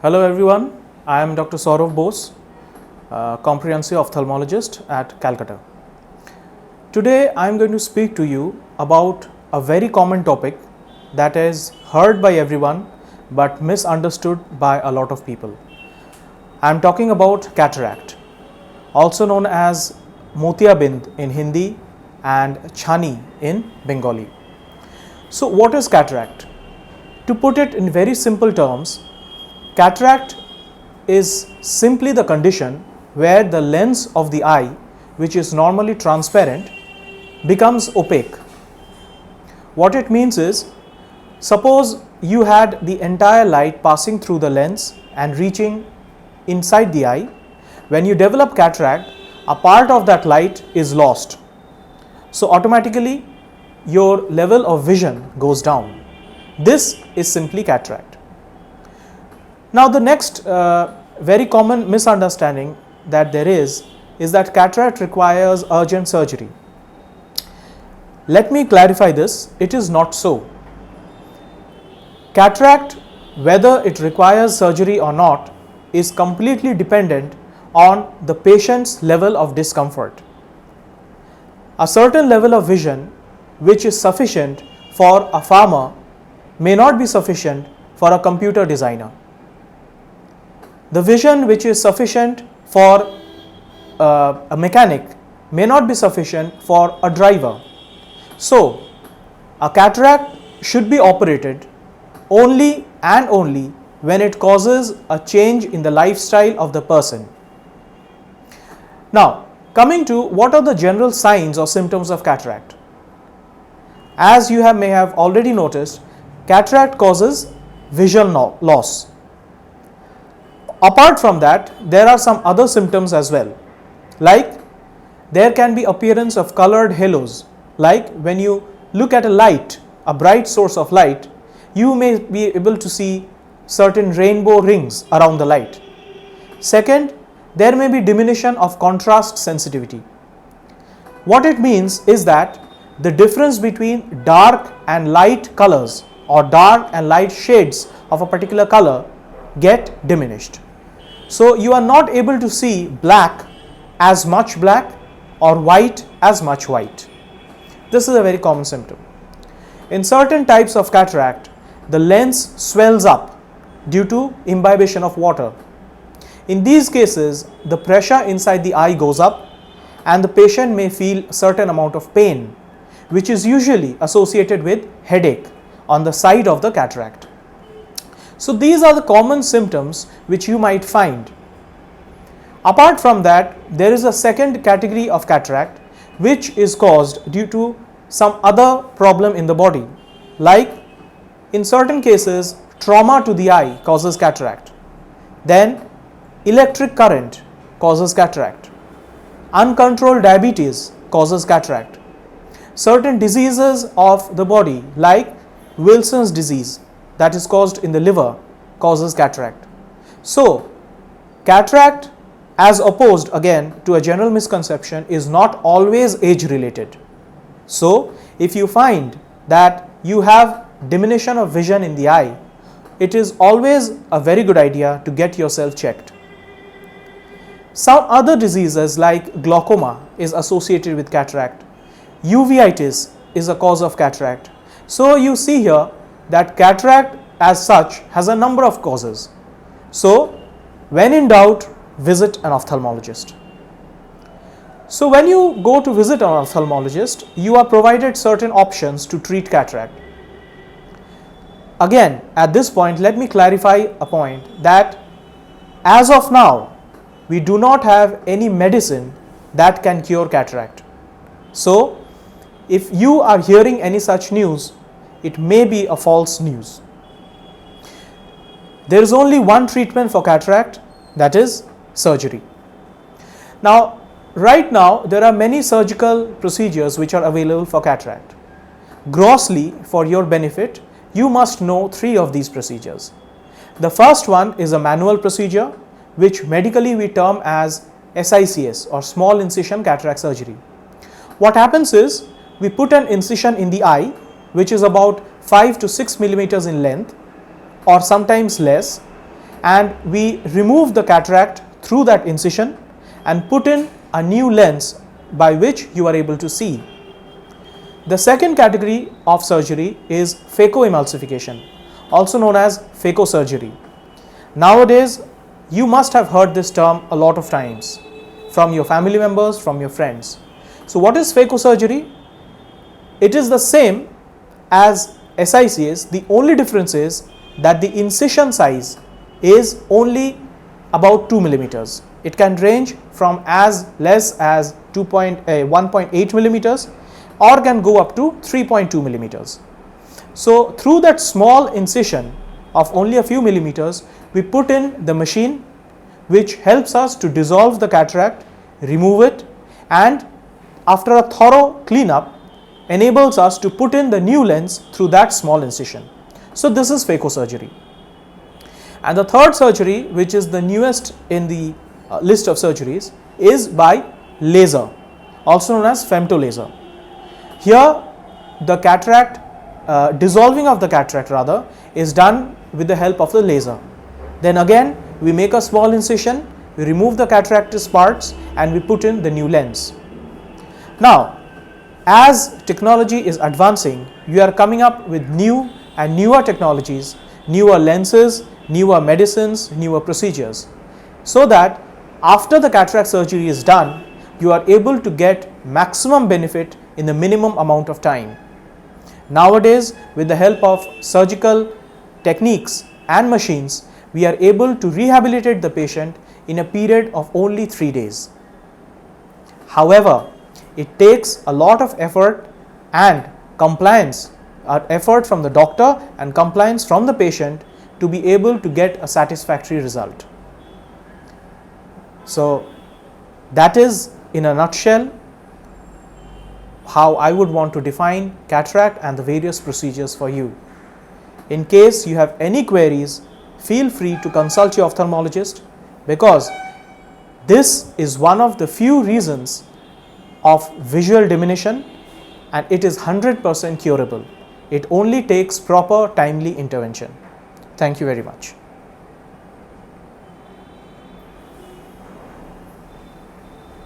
Hello everyone, I am Dr. Sourav Bose, comprehensive ophthalmologist at Calcutta. Today I am going to speak to you about a very common topic that is heard by everyone but misunderstood by a lot of people. I am talking about cataract, also known as motiabind in Hindi and chhani in Bengali. So what is cataract? To put it in very simple terms, cataract is simply the condition where the lens of the eye, which is normally transparent, becomes opaque. What it means is, suppose you had the entire light passing through the lens and reaching inside the eye. When you develop cataract, a part of that light is lost. So automatically your level of vision goes down. This is simply cataract. Now the next very common misunderstanding that there is that cataract requires urgent surgery. Let me clarify this, it is not so. Cataract, whether it requires surgery or not, is completely dependent on the patient's level of discomfort. A certain level of vision which is sufficient for a farmer may not be sufficient for a computer designer. The vision which is sufficient for a mechanic may not be sufficient for a driver. So, a cataract should be operated only and only when it causes a change in the lifestyle of the person. Now, coming to what are the general signs or symptoms of cataract? As you may have already noticed, cataract causes visual loss. Apart from that, there are some other symptoms as well, like there can be appearance of colored halos, like when you look at a light, a bright source of light, you may be able to see certain rainbow rings around the light. Second, there may be diminution of contrast sensitivity. What it means is that the difference between dark and light colors or dark and light shades of a particular color get diminished. So you are not able to see black as much black or white as much white. This is a very common symptom. In certain types of cataract, the lens swells up due to imbibition of water. In these cases, the pressure inside the eye goes up and the patient may feel a certain amount of pain, which is usually associated with headache on the side of the cataract. So these are the common symptoms which you might find. Apart from that, there is a second category of cataract which is caused due to some other problem in the body, like in certain cases trauma to the eye causes cataract, then electric current causes cataract, uncontrolled diabetes causes cataract, certain diseases of the body like Wilson's disease that is caused in the liver causes cataract. So cataract, as opposed again to a general misconception, is not always age related. So if you find that you have diminution of vision in the eye, it is always a very good idea to get yourself checked. Some other diseases like glaucoma is associated with cataract. Uveitis is a cause of cataract. So you see here that cataract as such has a number of causes. So when in doubt, visit an ophthalmologist. So when you go to visit an ophthalmologist, you are provided certain options to treat cataract. Again, at this point, let me clarify a point that as of now, we do not have any medicine that can cure cataract. So if you are hearing any such news, it may be a false news. There is only one treatment for cataract, that is surgery. Now, right now, there are many surgical procedures which are available for cataract. Grossly, for your benefit, you must know three of these procedures. The first one is a manual procedure, which medically we term as SICS or small incision cataract surgery. What happens is, we put an incision in the eye which is about 5 to 6 millimeters in length or sometimes less, and we remove the cataract through that incision and put in a new lens by which you are able to see. The second category of surgery is phacoemulsification, also known as phacosurgery. Nowadays, you must have heard this term a lot of times from your family members, from your friends. So what is phacosurgery? It is the same as SICS. The only difference is that the incision size is only about 2 millimeters. It can range from as less as 1.8 millimeters or can go up to 3.2 millimeters. So through that small incision of only a few millimeters, we put in the machine which helps us to dissolve the cataract, remove it, and after a thorough cleanup enables us to put in the new lens through that small incision. So this is phacosurgery. And the third surgery, which is the newest in the list of surgeries, is by laser, also known as femtolaser. Here the cataract, dissolving of the cataract rather, is done with the help of the laser. Then again we make a small incision, we remove the cataractous parts and we put in the new lens. Now, as technology is advancing, you are coming up with new and newer technologies, newer lenses, newer medicines, newer procedures, so that after the cataract surgery is done, you are able to get maximum benefit in the minimum amount of time. Nowadays, with the help of surgical techniques and machines, we are able to rehabilitate the patient in a period of only 3 days. However, it takes a lot of effort and compliance, effort from the doctor and compliance from the patient to be able to get a satisfactory result. So that is in a nutshell how I would want to define cataract and the various procedures for you. In case you have any queries, feel free to consult your ophthalmologist, because this is one of the few reasons of visual diminution and it is 100% curable. It only takes proper timely intervention. Thank you very much.